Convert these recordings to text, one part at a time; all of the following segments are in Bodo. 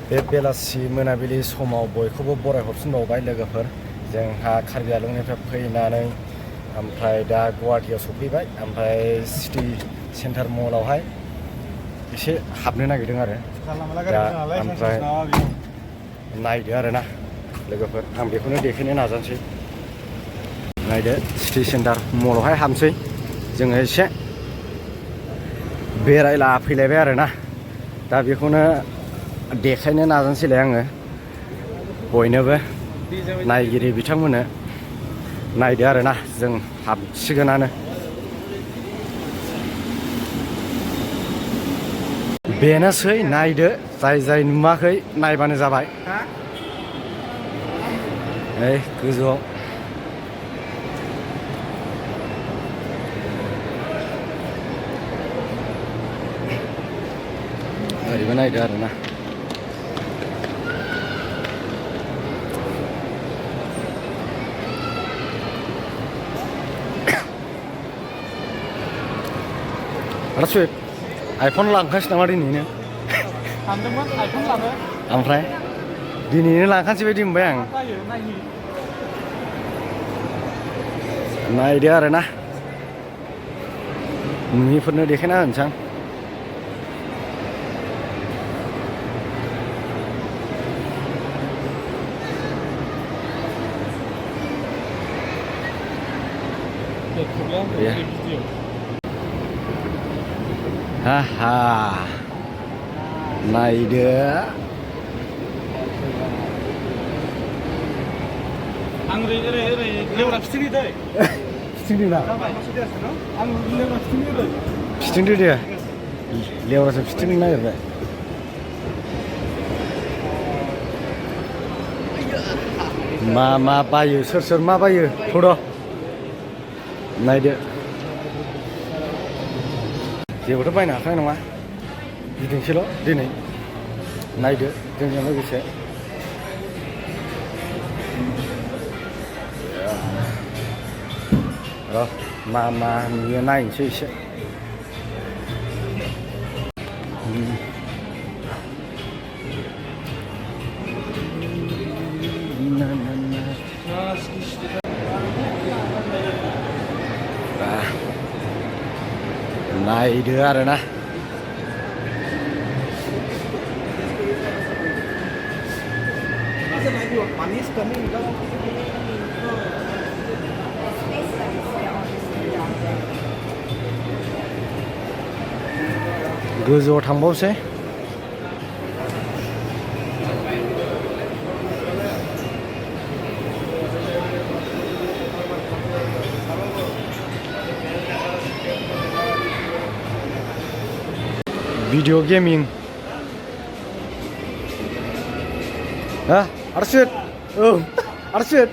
बे बेलासि मोनाबिलि समाव बयखौबो बरायहरफिनबावबाय लोगोफोर जोंहा कार्बि आंलंनिफ्राय फैनानै ओमफ्राय दा गुवाहाटीयाव सफैबाय ओमफ्राय सिटी सेन्टार मलावहाय एसे हाबनो नागिरदों आरो दा ओमफ्राय नायदो आरोना लोगोफोर आं बेखौनो देखायनो नाजानोसै नायदो सिटी सेन्टार मलावहाय हाबनोसै जोङो एसे बेरायला फैलायबाय आरोना दा बेखौनो देखायनो नाजानोसैलाय आङो बयनोबो नायगिरि बिथांमोननो नायदो आरोना जों हाबसिगोनानो बेनोसै नायदो जाय नुवाखै नायबानो जाबाय ओइ गोजौआव ओरैबो नायदो आरोना रासुद आइफन लांखासै नामा दिनैनो सानदोंमोन आइफन लानो ओमफ्राय दिनैनो लांखासै बायदि मोनबाय आं नायदो आरोना नुयिफोरनो देखायना होनोसै आं haha नायदो आं ओरै लेवरा फिथिंनि दै फिथिंदो ना आं लेवरा फिथिंनि दै फिथिंदो दे लेवरासो फिथिंनो नागिरबाय मा बायो सोर मा बायो थ'र' नायदो जेबोथ' बायनो हाखानाय नङा गिदिंसैल' दिनै नायदो जोंजों लोगोसे र' मा नुयो नायनोसै एसे नायदो आरोना गोजौआव थांबावसै भिडिअ गेमिं हा आरसिद औ आरसिद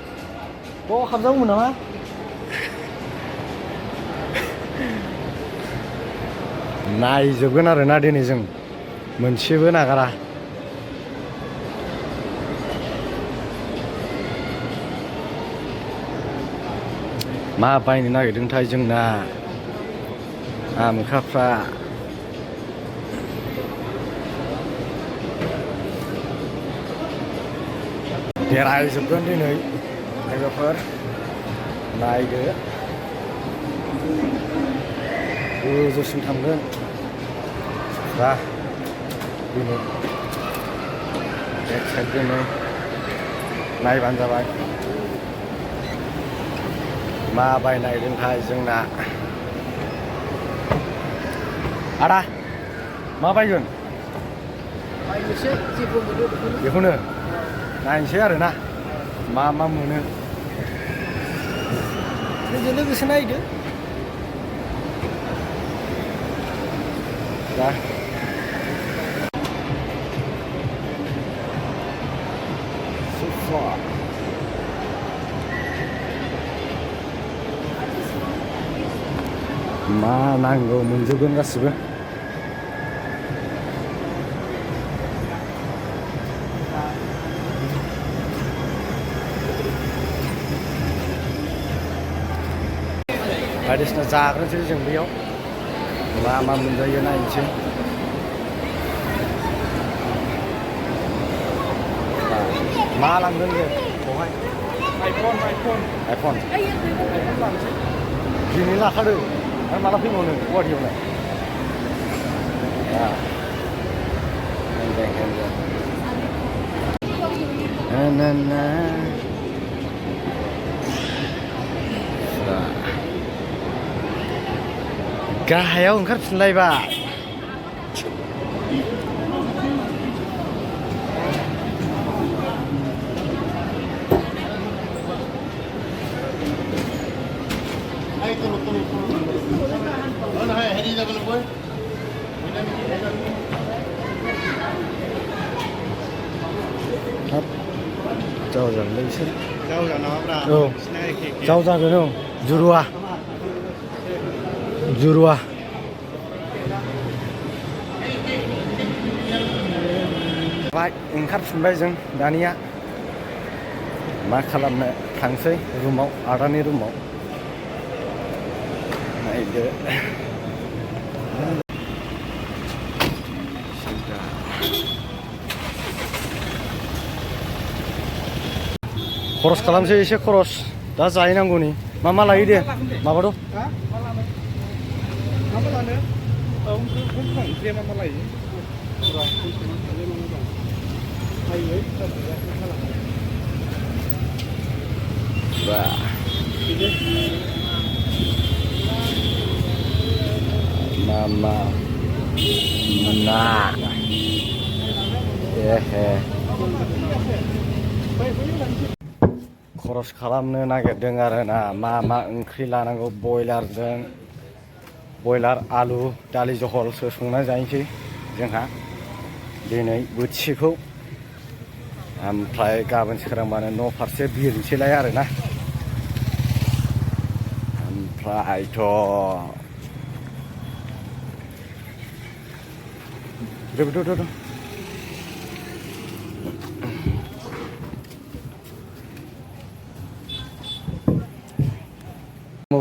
बाव हाबजागौमोन नामा नायजोबगोन आरोना दिनै जों मोनसेबो नागारा मा बायनो नागिरदोंथाय जोंना आमोखाफ्रा बेरायजोबगोन दिनै लोगोफोर नायदो गोजौसिम थांगोन दा दिनै एक साइड दिनै नायबानो जाबाय मा बायनायदोंथाय जोंना आदा मा बायगोन बायनोसै जेबो मोनो बेखौनो नायनोसै आरोना मा मोनो जोंजों लोगोसे नायदो दा मा नांगौ मोनजोबगोन गासिबो बायदिसिना जाग्रोनोसै जों बेयाव मा मा मोनजायो नायनोसै मा लांगोन जों बेवहाय आइफन दिनै लाखादों आरो माला फैबावनो गुवाहाटियावलाय गाहायाव ओंखारफिनलायबाय जावजागोनलै बिसोर औ जावजागोन औ जुरुवा बाय ओंखारफिनबाय जों दानिया मा खालामनो थांसै रुमाव आदानि रुमाव नायदो खरस खालामसै एसे खरस दा जाहैनांगौनि मा लायो दे माबाथ' Apa lana? Kong dia mama lain. Wah. Mama menang. खरस खालामनो नागिरदों आरोना मा ओंख्रि लानांगौ बयलार आलु दालि जहलसो संना जाहैसै जोंहा दिनै बोथिसेखौ ओमफ्राय गाबोन सोरांबानो न' फारसे बिरनोसैलाय आरोना ओमफ्रायथ'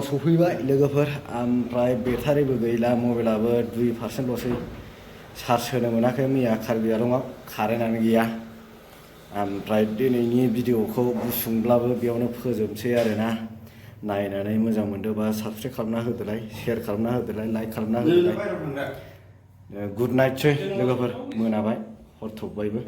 सफैबाय लोगोफोर ओमफ्राय बेटारिबो गैला मबाइलाबो 2%ल'सै चार्ज होनो मोनाखै मैया कार्बि आंलंआव कारेन्टआनो गैया ओमफ्राय दिनैनि भिडिअखौ गुसुंब्लाबो बेयावनो फोजोबनोसै आरोना नायनानै मोजां मोनदोंबा साबस्क्राइब खालामना होदोलाय शेयार खालामना होदोलाय लाइक खालामना होदोलाय गुड नाइटसै लोगोफोर मोनाबाय हर थौबायबो